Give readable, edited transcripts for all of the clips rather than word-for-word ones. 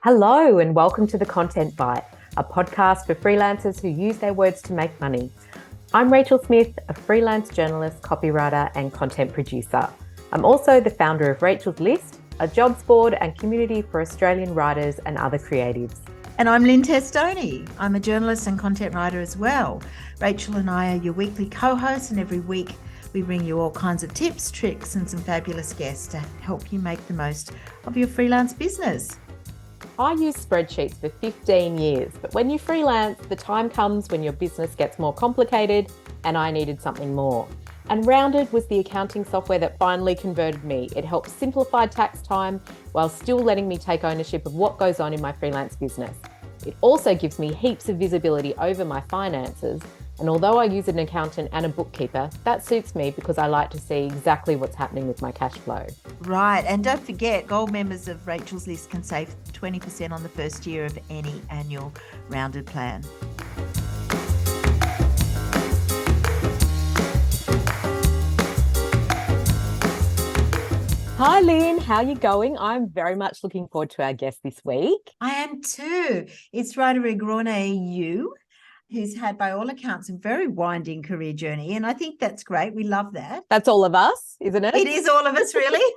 Hello, and welcome to The Content Bite, a podcast for freelancers who use their words to make money. I'm Rachel Smith, a freelance journalist, copywriter, and content producer. I'm also the founder of Rachel's List, a jobs board and community for Australian writers and other creatives. And I'm Lynne Testoni. I'm a journalist and content writer as well. Rachel and I are your weekly co-hosts, and every week we bring you all kinds of tips, tricks, and some fabulous guests to help you make the most of your freelance business. I used spreadsheets for 15 years, but when you freelance, the time comes when your business gets more complicated, and I needed something more. And Rounded was the accounting software that finally converted me. It helped simplify tax time while still letting me take ownership of what goes on in my freelance business. It also gives me heaps of visibility over my finances. And although I use an accountant and a bookkeeper, that suits me because I like to see exactly what's happening with my cash flow. Right. And don't forget, gold members of Rachel's List can save 20% on the first year of any annual Rounded plan. Hi Lynne, how are you going? I'm very much looking forward to our guest this week. I am too. It's writer Eagranie Yuh, who's had, by all accounts, a very winding career journey. And I think that's great. We love that. That's all of us, isn't it? It is all of us, really.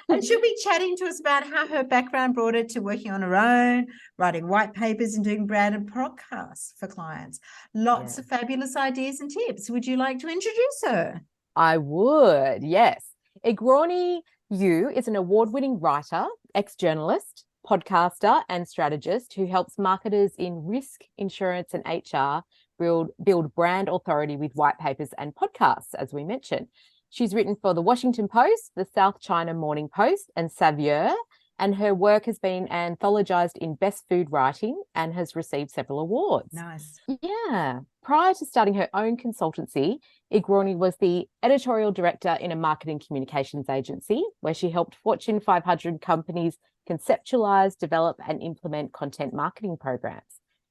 And she'll be chatting to us about how her background brought her to working on her own, writing white papers and doing branded podcasts for clients. Lots of fabulous ideas and tips. Would you like to introduce her? I would, yes. Eagranie Yuh is an award-winning writer, ex-journalist, podcaster and strategist who helps marketers in risk, insurance and HR build brand authority with white papers and podcasts, as we mentioned. She's written for The Washington Post, the South China Morning Post and Savieur, and her work has been anthologized in Best Food Writing and has received several awards. Nice. Yeah. Prior to starting her own consultancy, Eagranie was the editorial director in a marketing communications agency where she helped Fortune 500 companies conceptualize, develop, and implement content marketing programs.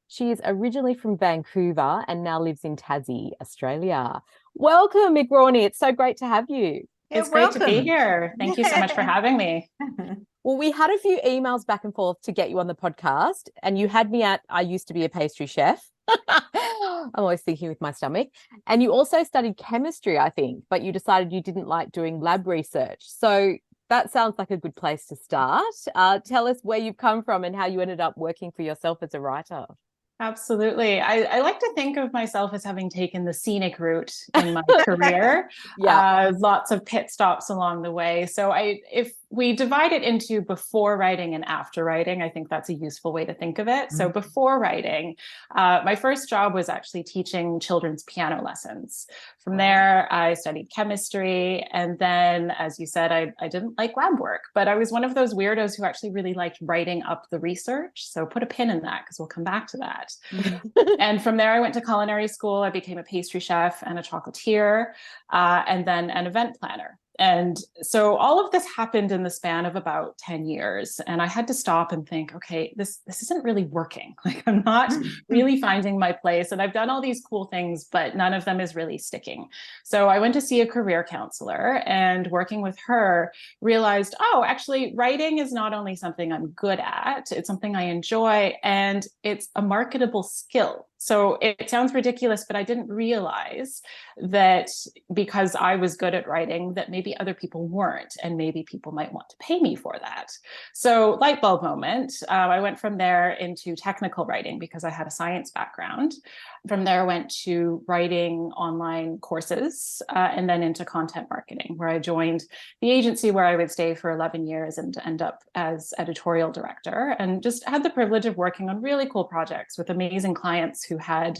She is originally from Vancouver and now lives in Tassie, Australia. Welcome, Eagranie. It's so great to have you. It's great to be here. Thank you so much for having me. Well, we had a few emails back and forth to get you on the podcast, and you had me at, I used to be a pastry chef. I'm always thinking with my stomach. And you also studied chemistry, I think, but you decided you didn't like doing lab research. So that sounds like a good place to start. Tell us where you've come from and how you ended up working for yourself as a writer. Absolutely. I like to think of myself as having taken the scenic route in my career. Lots of pit stops along the way. So if we divide it into before writing and after writing, I think that's a useful way to think of it. Mm-hmm. So before writing, my first job was actually teaching children's piano lessons. From there, I studied chemistry. And then, as you said, I didn't like lab work, but I was one of those weirdos who actually really liked writing up the research. So put a pin in that because we'll come back to that. Mm-hmm. And from there, I went to culinary school. I became a pastry chef and a chocolatier, and then an event planner. And so all of this happened in the span of about 10 years. And I had to stop and think, okay, this isn't really working. Like, I'm not really finding my place. And I've done all these cool things, but none of them is really sticking. So I went to see a career counselor, and working with her, realized, oh, actually, writing is not only something I'm good at, it's something I enjoy, and it's a marketable skill. So it sounds ridiculous, but I didn't realize that because I was good at writing, that maybe other people weren't, and maybe people might want to pay me for that. So light bulb moment. I went from there into technical writing because I had a science background. From there, I went to writing online courses, and then into content marketing, where I joined the agency where I would stay for 11 years and end up as editorial director, and just had the privilege of working on really cool projects with amazing clients who had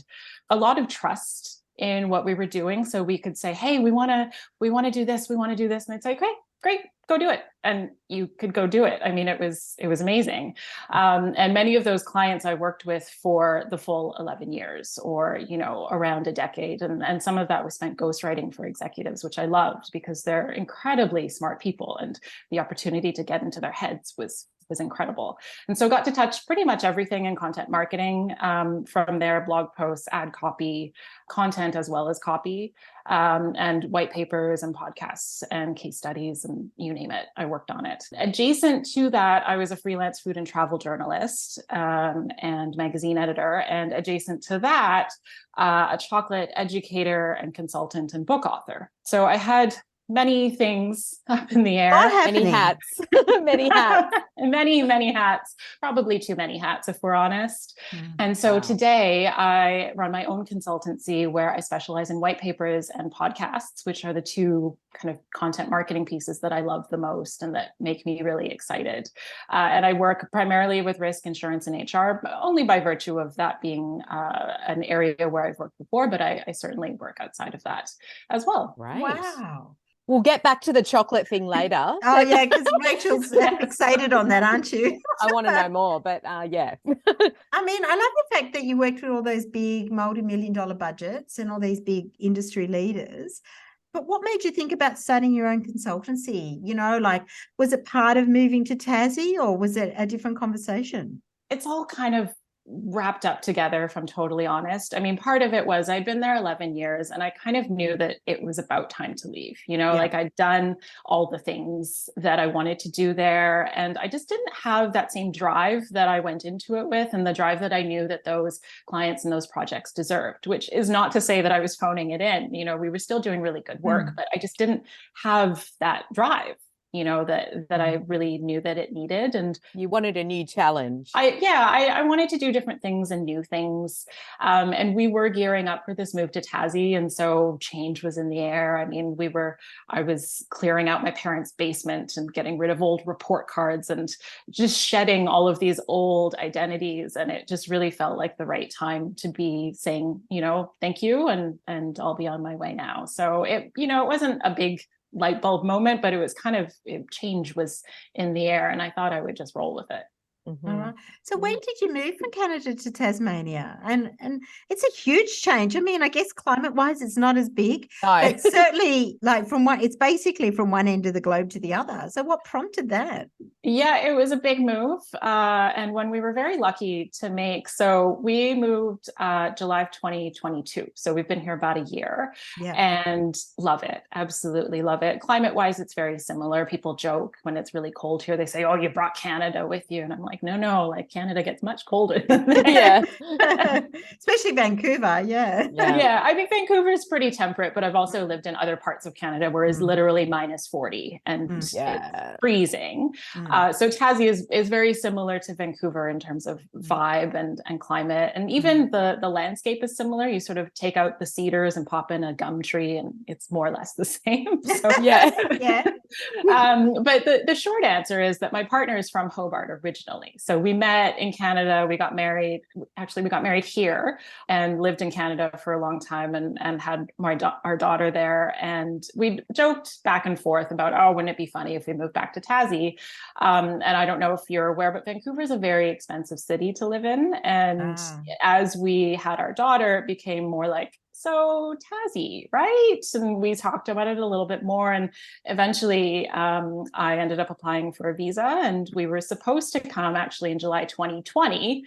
a lot of trust in what we were doing. So we could say, hey, we want to do this, and they'd say, okay, great, go do it. And you could go do it. I mean, it was amazing. And many of those clients I worked with for the full 11 years or, around a decade. And some of that was spent ghostwriting for executives, which I loved because they're incredibly smart people. And the opportunity to get into their heads was was incredible. And so got to touch pretty much everything in content marketing, from their blog posts, ad copy, content, as well as copy, and white papers and podcasts and case studies, and you name it, I worked on it. Adjacent to that, I was a freelance food and travel journalist, and magazine editor. And adjacent to that, a chocolate educator and consultant and book author. So I had many things up in the air. Many hats. Many hats. Many hats. Probably too many hats, if we're honest. And so today I run my own consultancy where I specialize in white papers and podcasts, which are the two kind of content marketing pieces that I love the most and that make me really excited. And I work primarily with risk, insurance, and HR, but only by virtue of that being an area where I've worked before, but I certainly work outside of that as well. Right. Wow. We'll get back to the chocolate thing later. Oh, yeah, because Rachel's excited on that, aren't you? I want to know more, but yeah. I mean, I love the fact that you worked with all those big multi-million-dollar budgets and all these big industry leaders. But what made you think about starting your own consultancy? You know, like, was it part of moving to Tassie, or was it a different conversation? It's all kind of wrapped up together, if I'm totally honest. I mean, part of it was I'd been there 11 years and I kind of knew that it was about time to leave, like I'd done all the things that I wanted to do there. And I just didn't have that same drive that I went into it with, and the drive that I knew that those clients and those projects deserved, which is not to say that I was phoning it in. We were still doing really good work, but I just didn't have that drive. That I really knew that it needed. And you wanted a new challenge. I wanted to do different things and new things. And we were gearing up for this move to Tassie. And so change was in the air. I mean, I was clearing out my parents' basement and getting rid of old report cards and just shedding all of these old identities. And it just really felt like the right time to be saying, thank you. And I'll be on my way now. So it wasn't a big light bulb moment, but it was kind of, change was in the air, and I thought I would just roll with it. All right. So when did you move from Canada to Tasmania? And it's a huge change. I mean, I guess climate-wise, it's not as big. No. But certainly, like it's basically from one end of the globe to the other. So what prompted that? Yeah, it was a big move, and one we were very lucky to make. So we moved July of 2022. So we've been here about a year, and love it. Absolutely love it. Climate-wise, it's very similar. People joke when it's really cold here. They say, "Oh, you brought Canada with you," and I'm like, no, like Canada gets much colder than that. Especially Vancouver. Yeah. I think Vancouver is pretty temperate, but I've also lived in other parts of Canada where it's literally minus 40 and it's freezing. So Tassie is very similar to Vancouver in terms of vibe and climate, and even the landscape is similar. You sort of take out the cedars and pop in a gum tree, and it's more or less the same. So, but the short answer is that my partner is from Hobart originally. So we met in Canada, we got married. Actually, we got married here and lived in Canada for a long time, and had our daughter there. And we joked back and forth about, oh, wouldn't it be funny if we moved back to Tassie? And I don't know if you're aware, but Vancouver is a very expensive city to live in. And as we had our daughter, it became more like, so Tassie, right? And we talked about it a little bit more. And eventually I ended up applying for a visa, and we were supposed to come actually in July 2020.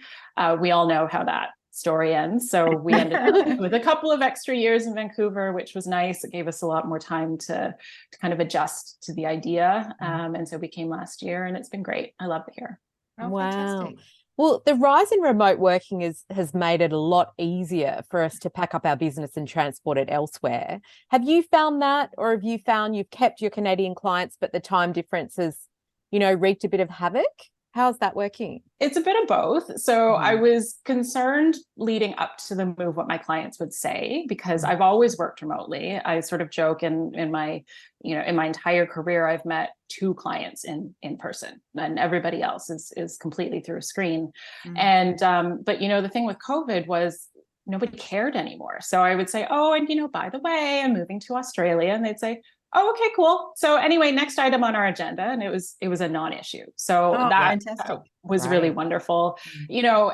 We all know how that story ends. So we ended up with a couple of extra years in Vancouver, which was nice. It gave us a lot more time to kind of adjust to the idea. And so we came last year, and it's been great. I love it here. Oh, wow. Fantastic. Well, the rise in remote working has made it a lot easier for us to pack up our business and transport it elsewhere. Have you found that, or have you found you've kept your Canadian clients, but the time difference has, wreaked a bit of havoc? How's that working? It's a bit of both. So I was concerned leading up to the move what my clients would say, because I've always worked remotely. I sort of joke in my entire career, I've met 2 clients in person, and everybody else is completely through a screen. And but the thing with COVID was nobody cared anymore. So I would say, oh, and by the way, I'm moving to Australia, and they'd say, oh, okay, cool. So anyway, next item on our agenda, and it was a non-issue. So that's was really wonderful.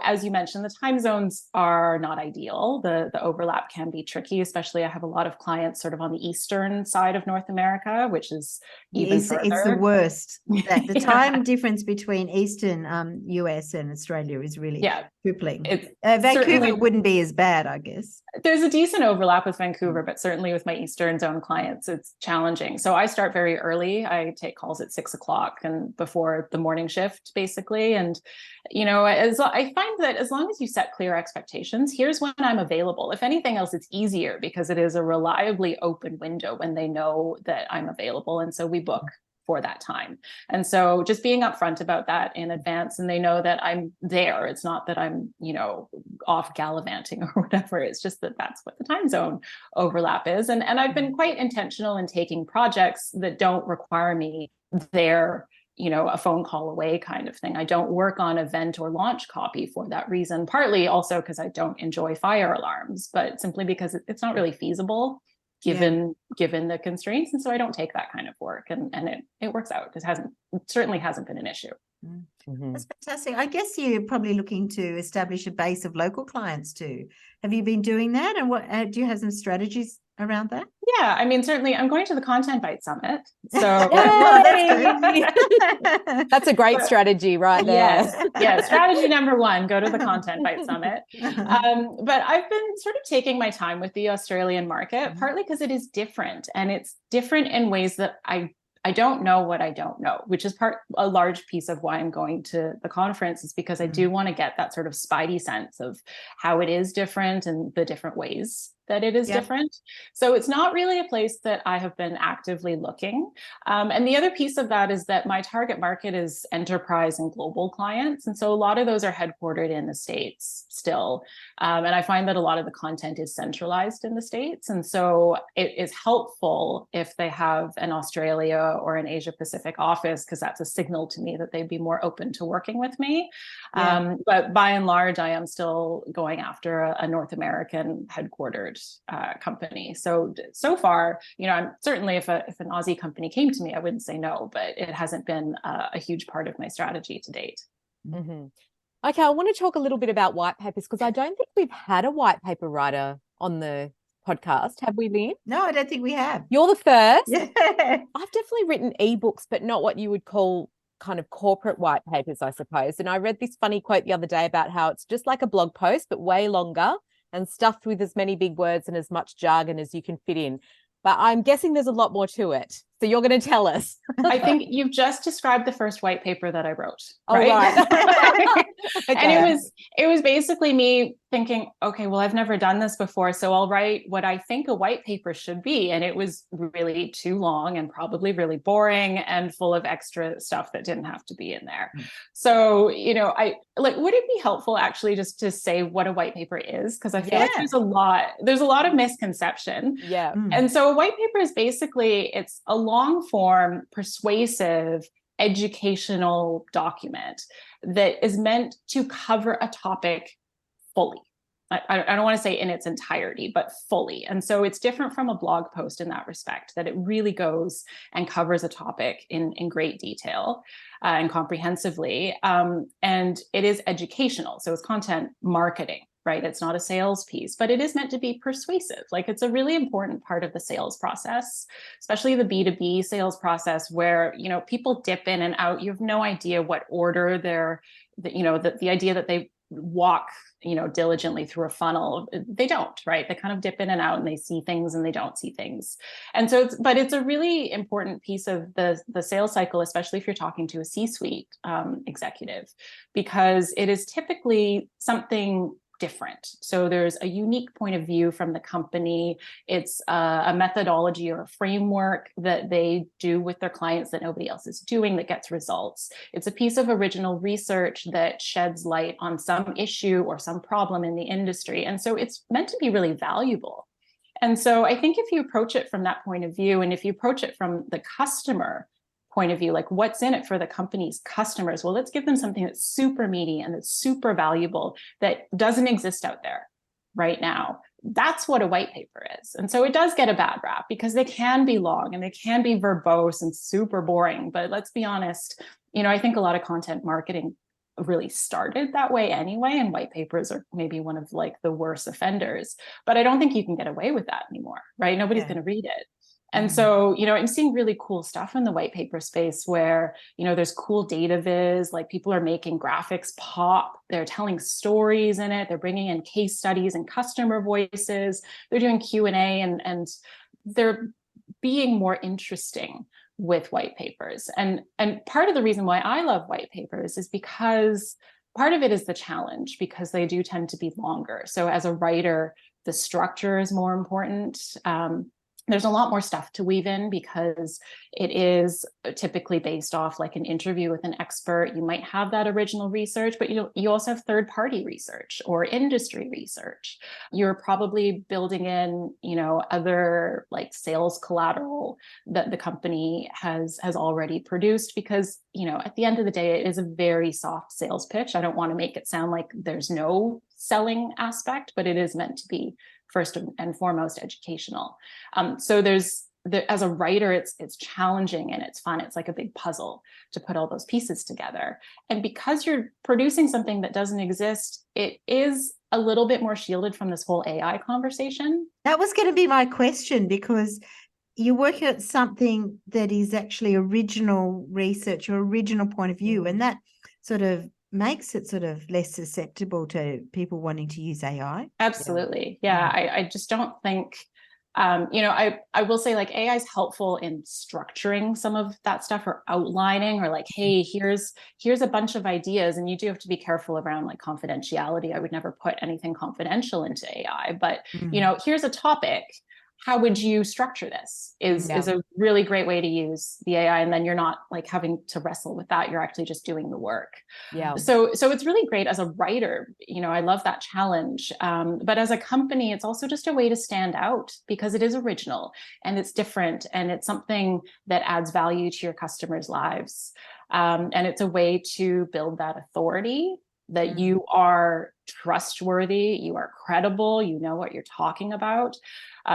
As you mentioned, the time zones are not ideal. The overlap can be tricky, especially I have a lot of clients sort of on the eastern side of North America, which is even further. It's the worst. The time difference between eastern US and Australia is really crippling. Vancouver wouldn't be as bad, I guess. There's a decent overlap with Vancouver, but certainly with my eastern zone clients, it's challenging. So I start very early. I take calls at 6 o'clock and before the morning shift, basically. And, I find that as long as you set clear expectations, here's when I'm available. If anything else, it's easier because it is a reliably open window when they know that I'm available. And so we book for that time. And so just being upfront about that in advance, and they know that I'm there. It's not that I'm, off gallivanting or whatever. It's just that that's what the time zone overlap is. And I've been quite intentional in taking projects that don't require me there, a phone call away kind of thing. I don't work on event or launch copy for that reason, partly also because I don't enjoy fire alarms, but simply because it's not really feasible given the constraints. And so I don't take that kind of work, and it works out. It certainly hasn't been an issue. Mm-hmm. That's fantastic. I guess you're probably looking to establish a base of local clients too. Have you been doing that? And what do you have some strategies around that? Yeah, certainly I'm going to the Content Bite Summit. So that's a great strategy right there. Yes. Strategy number 1, go to the Content Bite Summit. But I've been sort of taking my time with the Australian market, partly because it is different, and it's different in ways that I don't know what I don't know, which is a large piece of why I'm going to the conference, is because I do want to get that sort of spidey sense of how it is different and the different ways that it is different. So it's not really a place that I have been actively looking. And the other piece of that is that my target market is enterprise and global clients. And so a lot of those are headquartered in the States still. And I find that a lot of the content is centralized in the States. And so it is helpful if they have an Australia or an Asia Pacific office, because that's a signal to me that they'd be more open to working with me. But by and large, I am still going after a North American headquartered company. So far, I'm certainly, if an Aussie company came to me, I wouldn't say no, but it hasn't been a huge part of my strategy to date. Mm-hmm. Okay, I want to talk a little bit about white papers, because I don't think we've had a white paper writer on the podcast, have we, Lynne? No, I don't think we have. You're the first. Yeah. I've definitely written ebooks, but not what you would call kind of corporate white papers, I suppose. And I read this funny quote the other day about how it's just like a blog post, but way longer and stuffed with as many big words and as much jargon as you can fit in. But I'm guessing there's a lot more to it. So you're going to tell us. I think you've just described the first white paper that I wrote. Right? Okay. And it was basically me thinking, okay, well, I've never done this before, so I'll write what I think a white paper should be. And it was really too long and probably really boring and full of extra stuff that didn't have to be in there. So, would it be helpful actually just to say what a white paper is? Because I feel like there's a lot of misconception. Yeah. And so a white paper is basically, it's a long form, persuasive, educational document that is meant to cover a topic fully. I don't want to say in its entirety, but fully. And so it's different from a blog post in that respect, that it really goes and covers a topic in great detail and comprehensively. And it is educational. So it's content marketing, right? It's not a sales piece, but it is meant to be persuasive. Like, it's a really important part of the sales process, especially the B2B sales process, where, people dip in and out. You have no idea what order the idea that they walk, diligently through a funnel, they don't, right? They kind of dip in and out, and they see things and they don't see things. And so it's a really important piece of the sales cycle, especially if you're talking to a C-suite executive, because it is typically something different. So there's a unique point of view from the company. It's a methodology or a framework that they do with their clients that nobody else is doing, that gets results. It's a piece of original research that sheds light on some issue or some problem in the industry. And so it's meant to be really valuable. And so I think if you approach it from that point of view, and if you approach it from the customer point of view, like what's in it for the company's customers, well, let's give them something that's super meaty and that's super valuable that doesn't exist out there right now. That's what a white paper is. And so it does get a bad rap because they can be long and they can be verbose and super boring. But let's be honest, I think a lot of content marketing really started that way anyway, and white papers are maybe one of like the worst offenders. But I don't think you can get away with that anymore, right? Nobody's going to read it. And so, I'm seeing really cool stuff in the white paper space where, there's cool data viz, like people are making graphics pop, they're telling stories in it, they're bringing in case studies and customer voices, they're doing Q&A, and they're being more interesting with white papers. And part of the reason why I love white papers is because part of it is the challenge, because they do tend to be longer. So as a writer, the structure is more important. There's a lot more stuff to weave in because it is typically based off like an interview with an expert. You might have that original research, but you also have third-party research or industry research. You're probably building in, other like sales collateral that the company has already produced, because, at the end of the day, it is a very soft sales pitch. I don't want to make it sound like there's no selling aspect, but it is meant to be first and foremost educational. So as a writer, it's challenging and it's fun. It's like a big puzzle to put all those pieces together. And because you're producing something that doesn't exist, it is a little bit more shielded from this whole AI conversation. That was going to be my question, because you're working at something that is actually original research or original point of view, and that sort of makes it sort of less susceptible to people wanting to use AI. Absolutely. Yeah. I just don't think, I will say like AI is helpful in structuring some of that stuff, or outlining, or like, hey, here's a bunch of ideas. And you do have to be careful around like confidentiality. I would never put anything confidential into AI, but here's a topic. How would you structure this is a really great way to use the AI. And then you're not like having to wrestle with that. You're actually just doing the work. Yeah. So it's really great as a writer. I love that challenge. But as a company, it's also just a way to stand out, because it is original and it's different, and it's something that adds value to your customers' lives. And it's a way to build that authority, that you are trustworthy, you are credible, you know what you're talking about.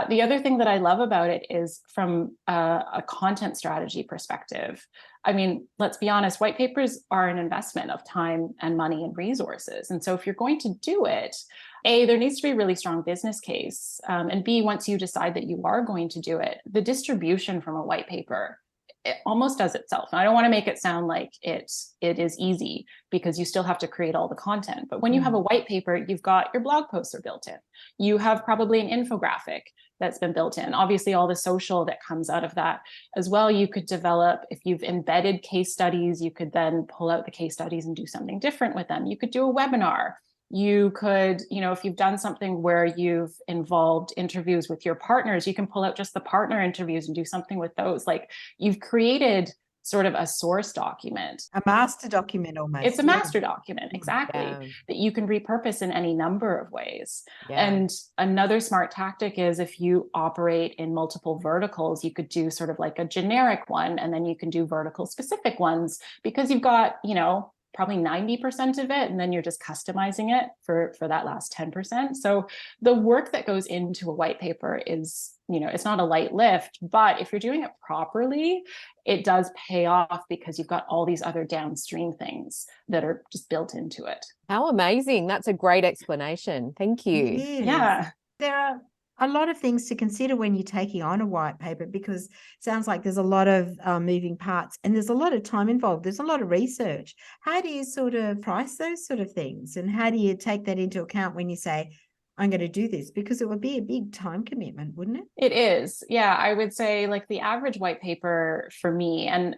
The other thing that I love about it is from a content strategy perspective. I mean, let's be honest, white papers are an investment of time and money and resources. And so if you're going to do it, A, there needs to be a really strong business case. And B, once you decide that you are going to do it, the distribution from a white paper, it almost does itself. And I don't want to make it sound like it is easy, because you still have to create all the content. But when you have a white paper, you've got your blog posts are built in. You have probably an infographic that's been built in. Obviously, all the social that comes out of that as well. You could develop, if you've embedded case studies, you could then pull out the case studies and do something different with them. You could do a webinar. You could, if you've done something where you've involved interviews with your partners, you can pull out just the partner interviews and do something with those. Like, you've created sort of a source document. A master document almost. It's a master document, exactly, that you can repurpose in any number of ways. And another smart tactic is, if you operate in multiple verticals, you could do sort of like a generic one, and then you can do vertical specific ones, because you've got, probably 90% of it, and then you're just customizing it for that last 10%. So the work that goes into a white paper is, it's not a light lift, but if you're doing it properly, it does pay off, because you've got all these other downstream things that are just built into it. How amazing. That's a great explanation. Thank you. Yeah. There are a lot of things to consider when you're taking on a white paper, because it sounds like there's a lot of moving parts, and there's a lot of time involved. There's a lot of research. How do you sort of price those sort of things? And how do you take that into account when you say, I'm going to do this? Because it would be a big time commitment, wouldn't it? It is. Yeah. I would say like the average white paper for me, and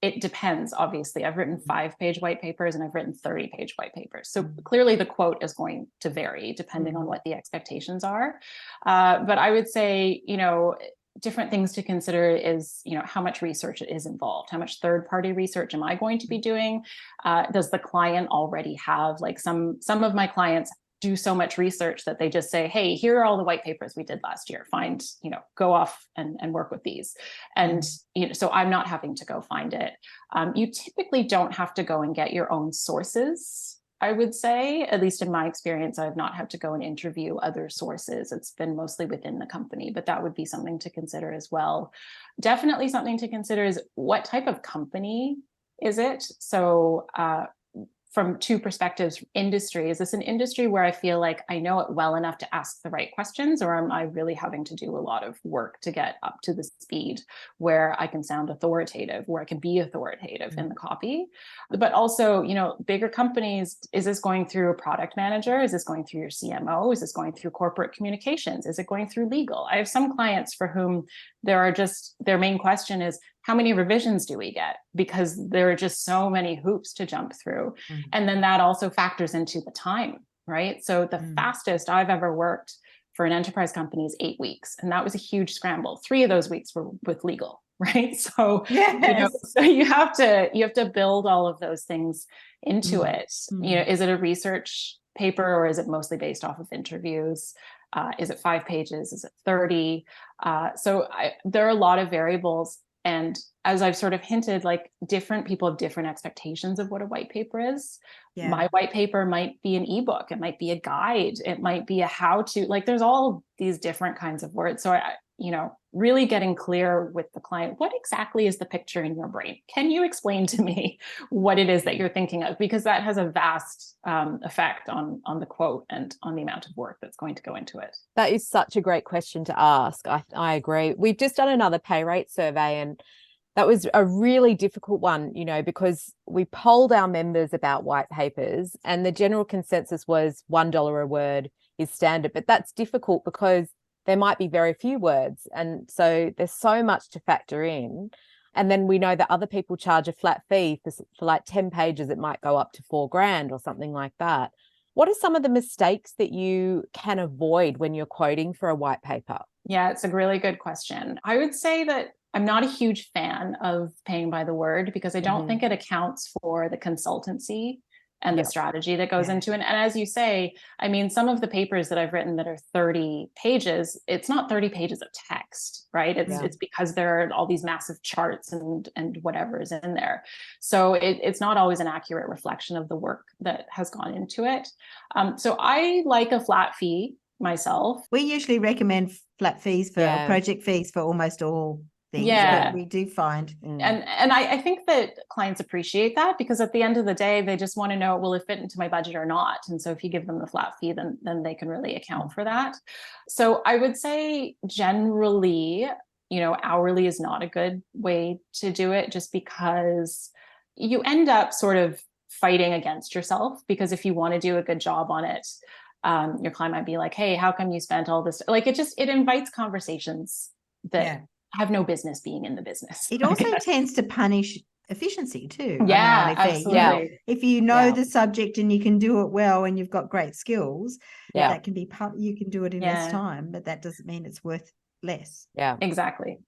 it depends, obviously. I've written 5-page white papers and I've written 30-page white papers. So clearly the quote is going to vary depending on what the expectations are. But I would say, different things to consider is, how much research is involved? How much third-party research am I going to be doing? Does the client already have, like, some of my clients do so much research that they just say, hey, here are all the white papers we did last year. Go off and work with these. And, so I'm not having to go find it. You typically don't have to go and get your own sources. I would say, at least in my experience, I've not had to go and interview other sources. It's been mostly within the company, but that would be something to consider as well. Definitely something to consider is, what type of company is it? So, from two perspectives. Industry, is this an industry where I feel like I know it well enough to ask the right questions, or am I really having to do a lot of work to get up to the speed where I can sound authoritative, where I can be authoritative in the copy? But also, bigger companies, is this going through a product manager? Is this going through your CMO? Is this going through corporate communications? Is it going through legal? I have some clients for whom their main question is, how many revisions do we get? Because there are just so many hoops to jump through. And then that also factors into the time, right? So the fastest I've ever worked for an enterprise company is 8 weeks. And that was a huge scramble. 3 of those weeks were with legal, right? So, so you have to build all of those things into it. Is it a research paper, or is it mostly based off of interviews? Is it 5 pages? Is it 30? There are a lot of variables. And as I've sort of hinted, like, different people have different expectations of what a white paper is. Yeah. My white paper might be an ebook. It might be a guide. It might be a how-to, like, there's all these different kinds of words. So really getting clear with the client, what exactly is the picture in your brain? Can you explain to me what it is that you're thinking of? Because that has a vast effect on the quote and on the amount of work that's going to go into it. That is such a great question to ask. I agree. We've just done another pay rate survey, and that was a really difficult one, because we polled our members about white papers, and the general consensus was $1 a word is standard. But that's difficult because there might be very few words. And so there's so much to factor in. And then we know that other people charge a flat fee for like 10 pages. It might go up to $4,000 or something like that. What are some of the mistakes that you can avoid when you're quoting for a white paper? Yeah, it's a really good question. I would say that I'm not a huge fan of paying by the word, because I don't think it accounts for the consultancy and the strategy that goes into it. And as you say, I mean, some of the papers that I've written that are 30 pages, it's not 30 pages of text, right? It's because there are all these massive charts and whatever is in there. So it's not always an accurate reflection of the work that has gone into it. So I like a flat fee myself. We usually recommend flat fees for project fees for almost all things, but we do find. And I think that clients appreciate that, because at the end of the day, they just want to know, will it fit into my budget or not? And so if you give them the flat fee, then they can really account for that. So I would say generally, hourly is not a good way to do it, just because you end up sort of fighting against yourself, because if you want to do a good job on it, your client might be like, hey, how come you spent all this? Like, it invites conversations that have no business being in the business. It also tends to punish efficiency too. Yeah, absolutely. If you know the subject and you can do it well and you've got great skills, that can be, you can do it in less time, but that doesn't mean it's worth less. Yeah, exactly.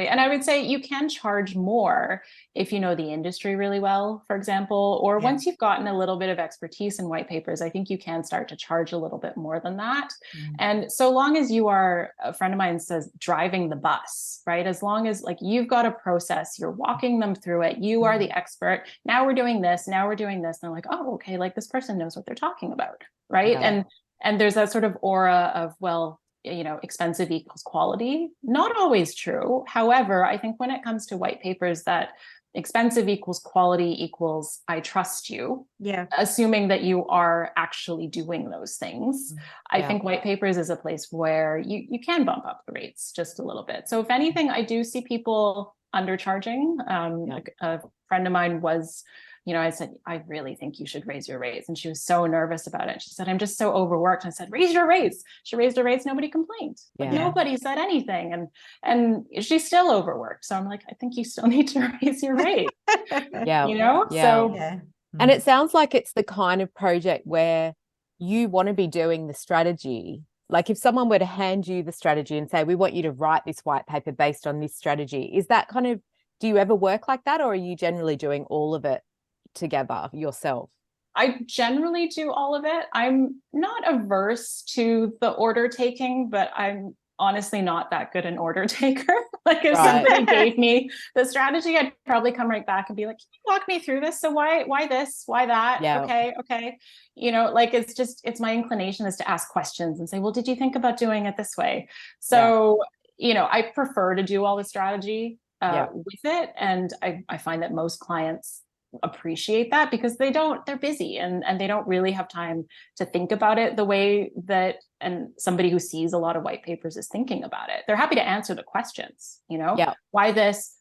And I would say you can charge more if you know the industry really well, for example, or once you've gotten a little bit of expertise in white papers, I think you can start to charge a little bit more than that. And so long as you are, a friend of mine says, driving the bus, right? As long as, like, you've got a process, you're walking them through it, you are the expert. Now we're doing this, now we're doing this. And they're like, oh, okay, like, this person knows what they're talking about, right? And there's that sort of aura of, well, expensive equals quality. Not always true. However, I think when it comes to white papers, that expensive equals quality equals I trust you. Yeah. Assuming that you are actually doing those things. I think white papers is a place where you can bump up the rates just a little bit. So if anything, I do see people undercharging. A friend of mine was, I said, I really think you should raise your rates. And she was so nervous about it. She said, I'm just so overworked. I said, raise your rates. She raised her rates. Nobody complained. Like, nobody said anything. And she's still overworked. So I'm like, I think you still need to raise your rate. And it sounds like it's the kind of project where you want to be doing the strategy. Like, if someone were to hand you the strategy and say, we want you to write this white paper based on this strategy, is that kind of, do you ever work like that? Or are you generally doing all of it together yourself? I generally do all of it. I'm not averse to the order taking, but I'm honestly not that good an order taker. Like, if somebody gave me the strategy, I'd probably come right back and be like, can you walk me through this? So why this? Why that? Okay. Like, it's my inclination is to ask questions and say, well, did you think about doing it this way? So, I prefer to do all the strategy with it. And I find that most clients appreciate that, because they're busy and they don't really have time to think about it the way that, and somebody who sees a lot of white papers is thinking about it. They're happy to answer the questions, Yeah. why this?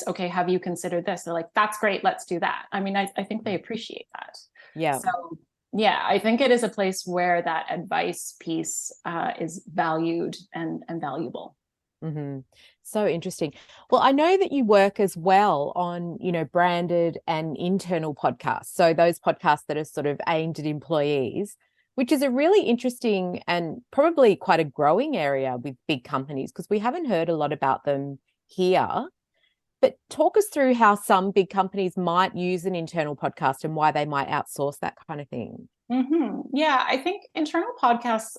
Okay, have you considered this? They're like, that's great, let's do that. I mean, I think they appreciate that. Yeah. So yeah, I think it is a place where that advice piece is valued and valuable. Mm-hmm. So interesting. Well, I know that you work as well on, branded and internal podcasts. So those podcasts that are sort of aimed at employees, which is a really interesting and probably quite a growing area with big companies, because we haven't heard a lot about them here. But talk us through how some big companies might use an internal podcast and why they might outsource that kind of thing. Mm-hmm. Yeah, I think internal podcasts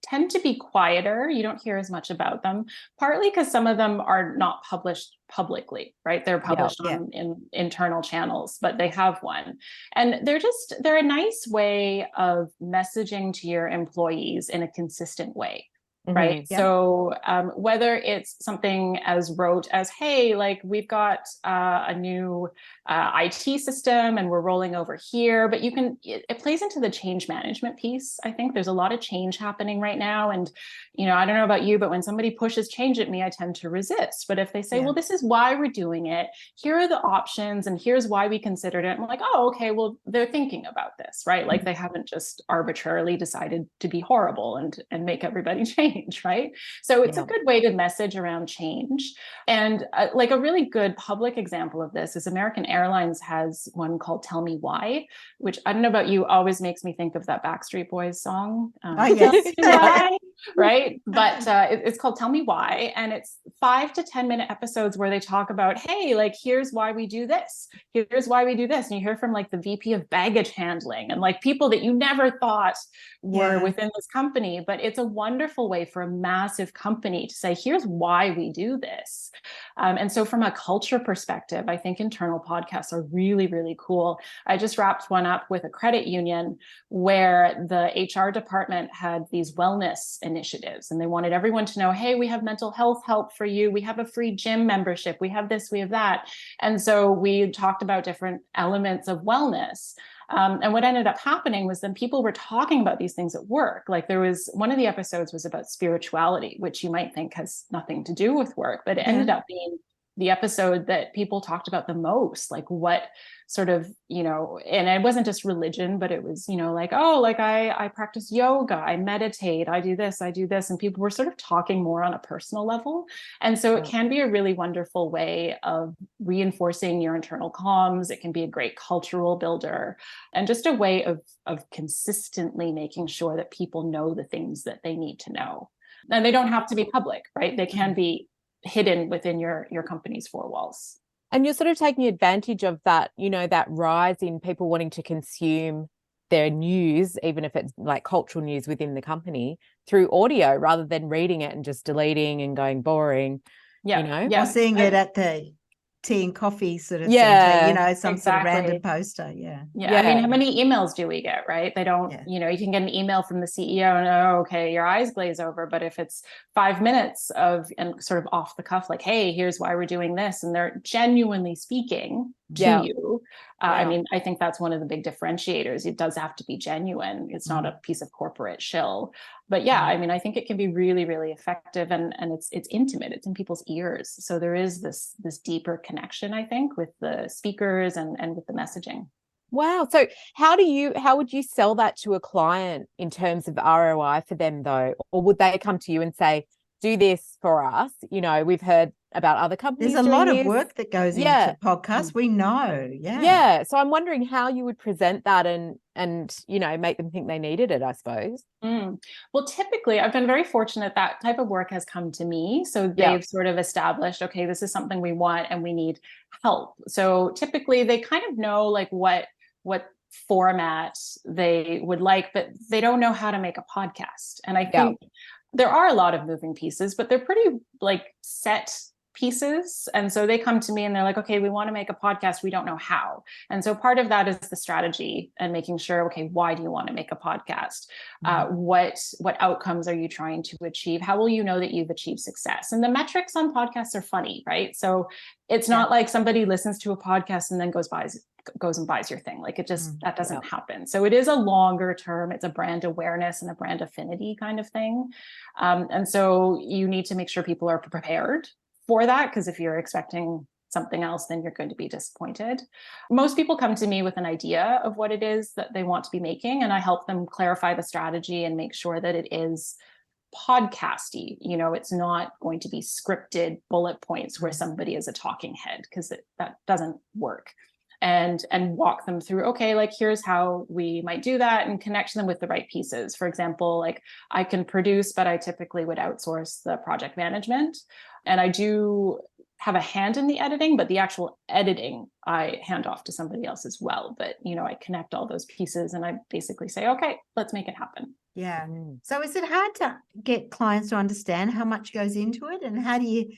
tend to be quieter. You don't hear as much about them, partly because some of them are not published publicly, right? They're published in internal channels, but they have one. And they're a nice way of messaging to your employees in a consistent way. Right. Mm-hmm. So whether it's something as rote as, hey, like we've got a new IT system and we're rolling over here, but it plays into the change management piece. I think there's a lot of change happening right now. And, I don't know about you, but when somebody pushes change at me, I tend to resist. But if they say, well, this is why we're doing it, here are the options and here's why we considered it. I'm like, oh, okay, well, they're thinking about this, right? Like they haven't just arbitrarily decided to be horrible and make everybody change, right? So it's a good way to message around change. And like a really good public example of this is American Airlines has one called Tell Me Why, which I don't know about you, always makes me think of that Backstreet Boys song. Oh, yes. Why, right? But it's called Tell Me Why. And it's 5 to 10 minute episodes where they talk about, hey, like, here's why we do this. Here's why we do this. And you hear from like the VP of baggage handling and like people that you never thought were within this company. But it's a wonderful way for a massive company to say, here's why we do this. And so from a culture perspective, I think internal podcasts are really, really cool. I just wrapped one up with a credit union where the HR department had these wellness initiatives and they wanted everyone to know, hey, we have mental health help for you. We have a free gym membership. We have this, we have that. And so we talked about different elements of wellness. And what ended up happening was then people were talking about these things at work. Like there was one of the episodes was about spirituality, which you might think has nothing to do with work, but it ended up being the episode that people talked about the most, like what sort of, and it wasn't just religion, but it was, like, oh, like I practice yoga, I meditate, I do this. And people were sort of talking more on a personal level. And so it can be a really wonderful way of reinforcing your internal comms. It can be a great cultural builder and just a way of consistently making sure that people know the things that they need to know. And they don't have to be public, right? They can be hidden within your company's four walls. And you're sort of taking advantage of that, that rise in people wanting to consume their news, even if it's like cultural news within the company, through audio rather than reading it and just deleting and going boring. Or seeing it at the tea and coffee sort of center, some sort of random poster. I mean, how many emails do we get, right? They don't, you can get an email from the CEO and, oh, okay, your eyes glaze over. But if it's 5 minutes and sort of off the cuff, like, hey, here's why we're doing this, and they're genuinely speaking to you. I mean, I think that's one of the big differentiators. It does have to be genuine. It's not a piece of corporate shill. But I mean, I think it can be really, really effective and it's intimate. It's in people's ears. So there is this deeper connection, I think, with the speakers and with the messaging. Wow. So how would you sell that to a client in terms of ROI for them though? Or would they come to you and say, do this for us? We've heard about other companies. There's a lot of work that goes into podcasts. We know. Yeah. So I'm wondering how you would present that and make them think they needed it, I suppose. Well, typically I've been very fortunate that type of work has come to me. So they've sort of established, okay, this is something we want and we need help. So typically they kind of know like what format they would like, but they don't know how to make a podcast. And I think there are a lot of moving pieces, but they're pretty like set pieces. And so they come to me and they're like, okay, we want to make a podcast. We don't know how. And so part of that is the strategy and making sure, okay, why do you want to make a podcast? What outcomes are you trying to achieve? How will you know that you've achieved success? And the metrics on podcasts are funny, right? So it's not like somebody listens to a podcast and then goes and buys your thing. Like it just, that doesn't happen. So it is a longer term. It's a brand awareness and a brand affinity kind of thing. And so you need to make sure people are prepared for that, because if you're expecting something else, then you're going to be disappointed. Most people come to me with an idea of what it is that they want to be making, and I help them clarify the strategy and make sure that it is podcasty. You know, it's not going to be scripted bullet points where somebody is a talking head, because that doesn't work. And walk them through, okay, like here's how we might do that, and connect them with the right pieces. For example, like I can produce, but I typically would outsource the project management. And I do have a hand in the editing, but the actual editing I hand off to somebody else as well. But, you know, I connect all those pieces and I basically say, okay, let's make it happen. Yeah. So is it hard to get clients to understand how much goes into it, and how do you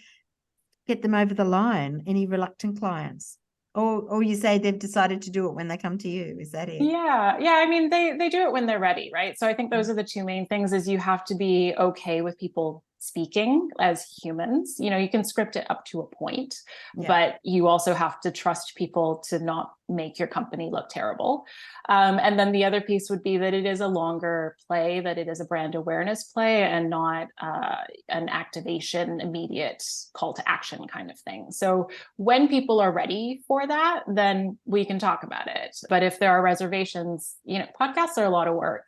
get them over the line? Any reluctant clients? Or you say they've decided to do it when they come to you. Is that it? Yeah. I mean, they do it when they're ready, right? So I think those are the two main things. Is you have to be okay with people speaking as humans. You know, you can script it up to a point, but you also have to trust people to not make your company look terrible. And then the other piece would be that it is a longer play, that it is a brand awareness play and not an activation, immediate call to action kind of thing. So when people are ready for that, then we can talk about it. But if there are reservations, you know, podcasts are a lot of work,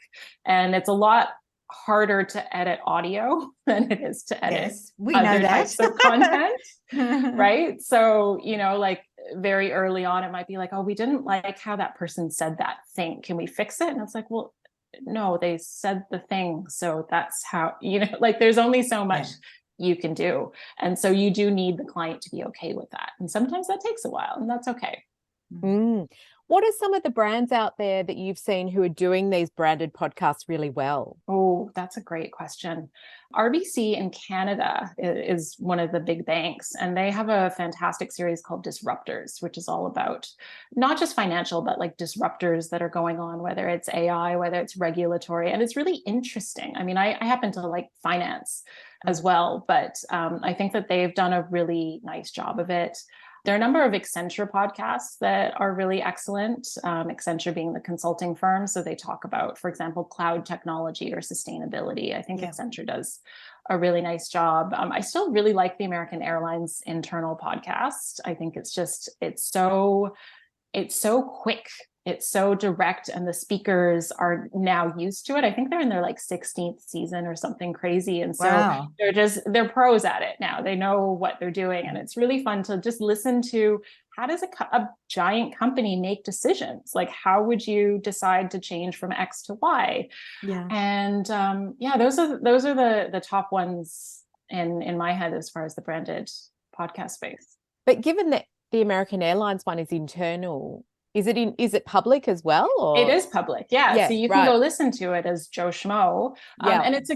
and it's a lot harder to edit audio than it is to edit other types of content, right? So, you know, like very early on, it might be like, oh, we didn't like how that person said that thing. Can we fix it? And it's like, well, no, they said the thing. So that's how, you know, like there's only so much you can do. And so you do need the client to be okay with that. And sometimes that takes a while, and that's okay. What are some of the brands out there that you've seen who are doing these branded podcasts really well? Oh, that's a great question. RBC in Canada is one of the big banks, and they have a fantastic series called Disruptors, which is all about not just financial, but like disruptors that are going on, whether it's AI, whether it's regulatory. And it's really interesting. I mean, I happen to like finance as well, but I think that they've done a really nice job of it. There are a number of Accenture podcasts that are really excellent. Accenture being the consulting firm. So they talk about, for example, cloud technology or sustainability. I think Accenture does a really nice job. I still really like the American Airlines internal podcast. I think it's so quick. It's so direct, and the speakers are now used to it. I think they're in their like 16th season or something crazy. And so they're pros at it now. They know what they're doing. And it's really fun to just listen to, how does a giant company make decisions? Like, how would you decide to change from X to Y? And those are the top ones in my head as far as the branded podcast space. But given that the American Airlines one is internal, is it public as well? Or? It is public. Yeah. So you can go listen to it as Joe Schmo. And it's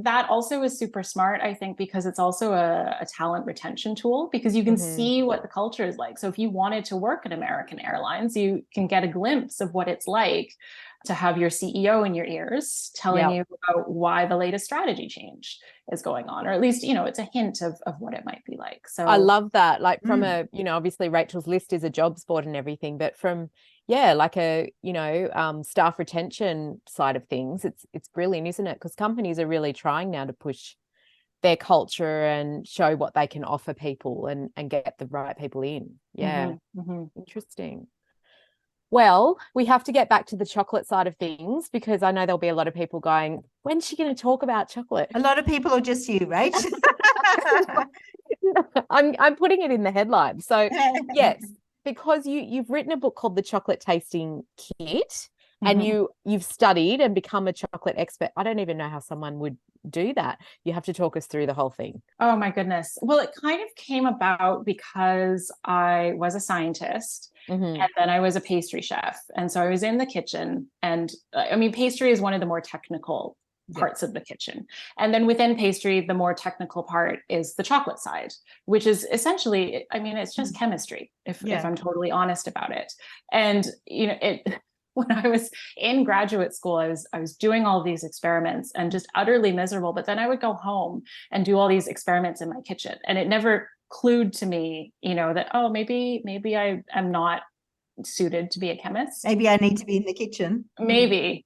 that also is super smart, I think, because it's also a talent retention tool, because you can see what the culture is like. So if you wanted to work at American Airlines, you can get a glimpse of what it's like to have your CEO in your ears telling you about why the latest strategy change is going on, or at least, you know, it's a hint of what it might be like. So I love that. Like from a, you know, obviously Rachel's List is a jobs board and everything, but from, like a, you know, staff retention side of things, it's brilliant, isn't it? Because companies are really trying now to push their culture and show what they can offer people and get the right people in. Interesting. Well, we have to get back to the chocolate side of things, because I know there'll be a lot of people going, when's she going to talk about chocolate? A lot of people, or just you, right? I'm putting it in the headline. So yes, because you've written a book called The Chocolate Tasting Kit, and you've studied and become a chocolate expert. I don't even know how someone would do that. You have to talk us through the whole thing. Oh my goodness. Well, it kind of came about because I was a scientist. And then I was a pastry chef. And so I was in the kitchen, and I mean, pastry is one of the more technical parts of the kitchen. And then within pastry, the more technical part is the chocolate side, which is essentially, I mean, it's just chemistry, if I'm totally honest about it. And, you know, when I was in graduate school, I was doing all these experiments and just utterly miserable. But then I would go home and do all these experiments in my kitchen. And it never clued to me, you know, that, oh, maybe I am not suited to be a chemist. Maybe I need to be in the kitchen. Maybe.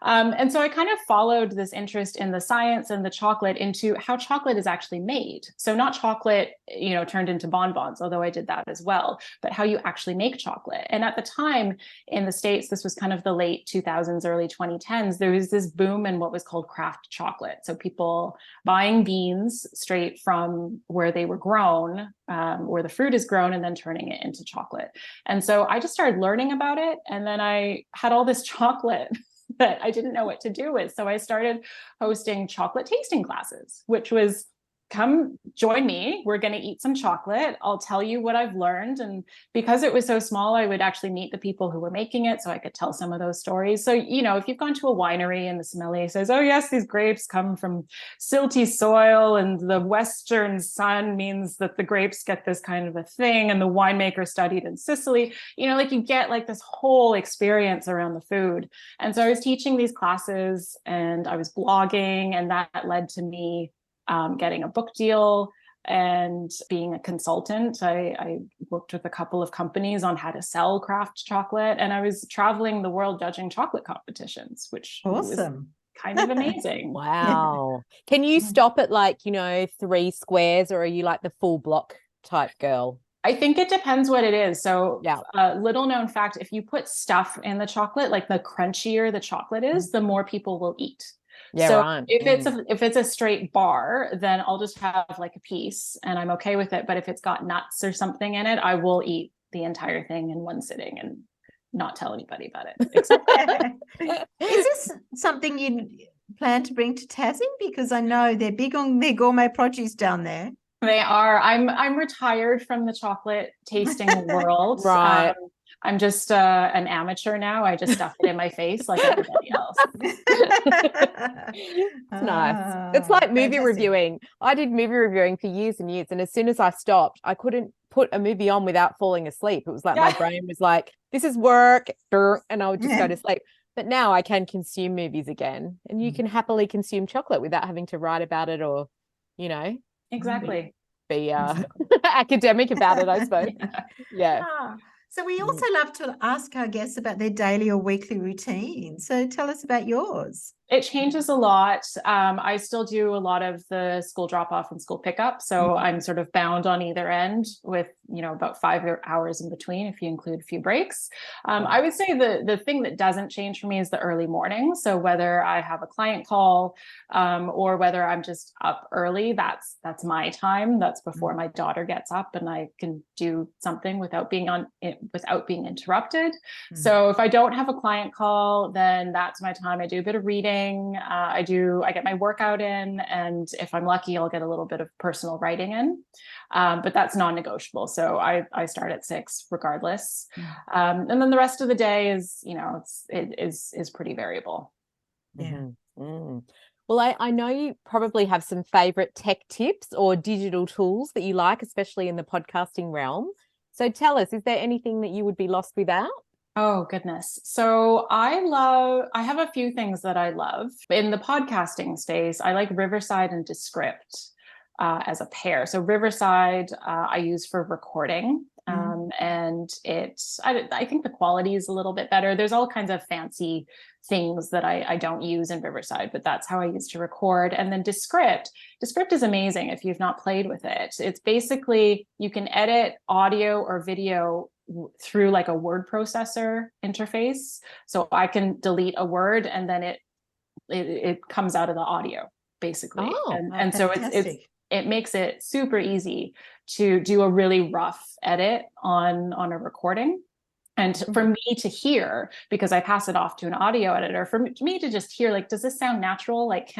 And so I kind of followed this interest in the science and the chocolate into how chocolate is actually made. So not chocolate, you know, turned into bonbons, although I did that as well, but how you actually make chocolate. And at the time in the States, this was kind of the late 2000s, early 2010s, there was this boom in what was called craft chocolate. So people buying beans straight from where they were grown, where the fruit is grown, and then turning it into chocolate. And so I just started learning about it. And then I had all this chocolate that I didn't know what to do with. So I started hosting chocolate tasting classes, which was, come join me. We're going to eat some chocolate. I'll tell you what I've learned. And because it was so small, I would actually meet the people who were making it, so I could tell some of those stories. So, you know, if you've gone to a winery and the sommelier says, oh yes, these grapes come from silty soil and the western sun means that the grapes get this kind of a thing, and the winemaker studied in Sicily, you know, like you get like this whole experience around the food. And so I was teaching these classes and I was blogging, and that led to me getting a book deal and being a consultant. I worked with a couple of companies on how to sell craft chocolate, and I was traveling the world judging chocolate competitions, which was kind of amazing. Wow. Can you stop at like, you know, 3 squares, or are you like the full block type girl? I think it depends what it is. So little known fact, if you put stuff in the chocolate, like the crunchier the chocolate is, the more people will eat. Yeah, so right. if it's a straight bar, then I'll just have like a piece and I'm okay with it. But if it's got nuts or something in it, I will eat the entire thing in one sitting and not tell anybody about it. Is this something you plan to bring to Tassie? Because I know they're big on their gourmet produce down there. They are. I'm retired from the chocolate tasting world. Right. I'm just an amateur now. I just stuff it in my face like everybody else. It's nice. It's like movie reviewing. I did movie reviewing for years and years, and as soon as I stopped, I couldn't put a movie on without falling asleep. It was like my brain was like, this is work, and I would just go to sleep. But now I can consume movies again, and you can happily consume chocolate without having to write about it or, you know. Exactly. Be academic about it, I suppose. Yeah. So we also love to ask our guests about their daily or weekly routine. So tell us about yours. It changes a lot. I still do a lot of the school drop off and school pickup. So I'm sort of bound on either end with, you know, about 5 hours in between, if you include a few breaks. I would say the thing that doesn't change for me is the early morning. So whether I have a client call or whether I'm just up early, that's my time. That's before my daughter gets up and I can do something without being interrupted. So if I don't have a client call, then that's my time. I do a bit of reading. I get my workout in, and if I'm lucky, I'll get a little bit of personal writing in, but that's non-negotiable. So I start at 6 regardless. And then the rest of the day is, you know, it is pretty variable. Yeah. Well, I know you probably have some favorite tech tips or digital tools that you like, especially in the podcasting realm. So tell us, is there anything that you would be lost without? Oh, goodness. So I have a few things that I love. In the podcasting space, I like Riverside and Descript as a pair. So Riverside, I use for recording. And I think the quality is a little bit better. There's all kinds of fancy things that I don't use in Riverside, but that's how I used to record. And then Descript is amazing if you've not played with it. It's basically, you can edit audio or video through like a word processor interface. So I can delete a word and then it comes out of the audio basically. And so it makes it super easy to do a really rough edit on a recording. And for me to hear, because I pass it off to an audio editor, for me to just hear, like, does this sound natural? Like,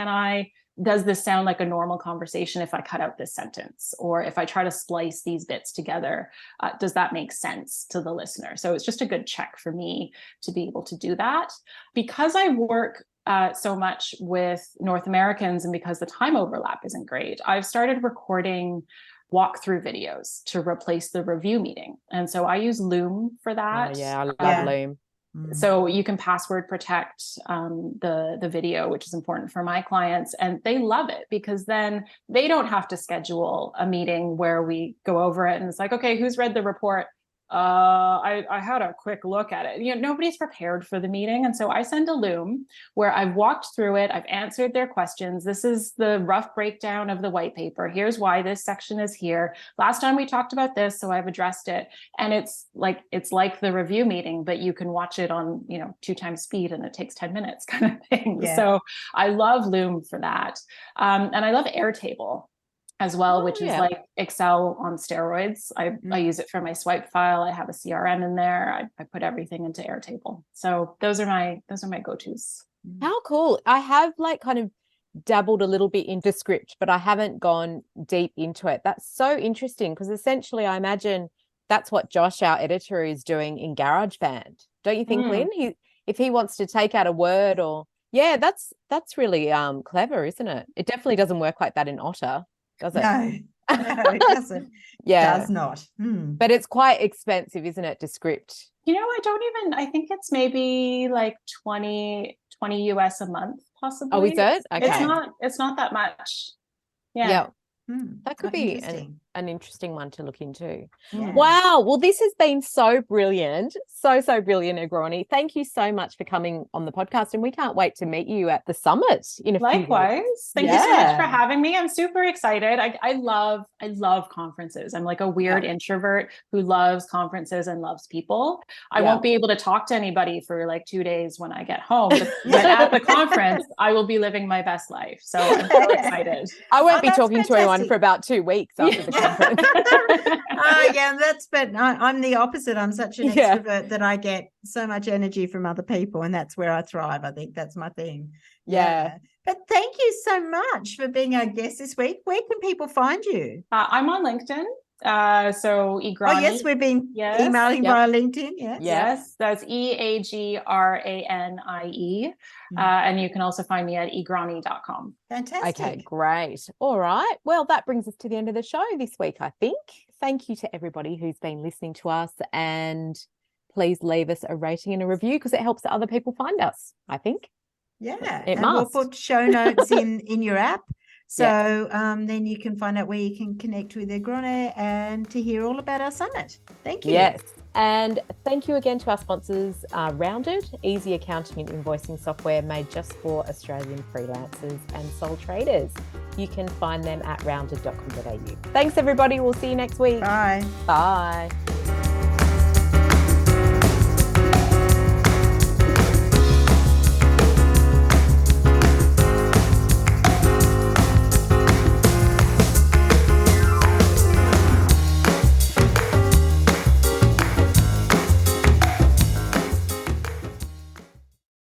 does this sound like a normal conversation if I cut out this sentence? Or if I try to splice these bits together, does that make sense to the listener? So it's just a good check for me to be able to do that. Because I work so much with North Americans, and because the time overlap isn't great, I've started recording walkthrough videos to replace the review meeting. And so I use Loom for that. Oh, yeah, I love Loom. So you can password protect the video, which is important for my clients, and they love it because then they don't have to schedule a meeting where we go over it and it's like, okay, who's read the report? I had a quick look at it. Nobody's prepared for the meeting. And so I send a Loom where I've walked through it. I've answered their questions. This is the rough breakdown of the white paper. Here's why this section is here. Last time we talked about this, so I've addressed it. And it's like the review meeting, but you can watch it on, 2 times speed and it takes 10 minutes kind of thing. Yeah. So I love Loom for that. And I love Airtable as well, which is like Excel on steroids. I use it for my swipe file. I have a CRM in there. I put everything into Airtable. So those are my go-tos. How cool. I have kind of dabbled a little bit into script, but I haven't gone deep into it. That's so interesting because essentially I imagine that's what Josh, our editor, is doing in GarageBand. Don't you think, Lynne? If he wants to take out a word that's really clever, isn't it? It definitely doesn't work like that in Otter. Does it? No, it doesn't. Yeah. It does not. But it's quite expensive, isn't it, to script? I think it's maybe like 20 US a month, possibly. Oh, is it? Okay. It's not that much. Yeah. That could be an interesting one to look into. Yeah. Wow. Well, this has been so brilliant. So brilliant, Eagranie. Thank you so much for coming on the podcast. And we can't wait to meet you at the summit in a few weeks. Likewise. Thank you so much for having me. I'm super excited. I love conferences. I'm like a weird introvert who loves conferences and loves people. I won't be able to talk to anybody for like 2 days when I get home. But at the conference, I will be living my best life. So I'm so excited. I won't be talking to anyone for about 2 weeks after the conference. I'm the opposite. I'm such an extrovert that I get so much energy from other people, and that's where I thrive. I think that's my thing. Yeah. But thank you so much for being our guest this week. Where can people find you? I'm on LinkedIn. So Eagranie. Oh yes, we've been emailing via LinkedIn. Yes, that's EAGRANIE. And you can also find me at eagranie.com. Fantastic. Okay, great. All right. Well, that brings us to the end of the show this week, I think. Thank you to everybody who's been listening to us, and please leave us a rating and a review because it helps other people find us, I think. Yeah. It must. We'll put show notes in your app. So then you can find out where you can connect with Eagranie and to hear all about our summit. Thank you. Yes. And thank you again to our sponsors, Rounded, easy accounting and invoicing software made just for Australian freelancers and sole traders. You can find them at rounded.com.au. Thanks, everybody. We'll see you next week. Bye. Bye.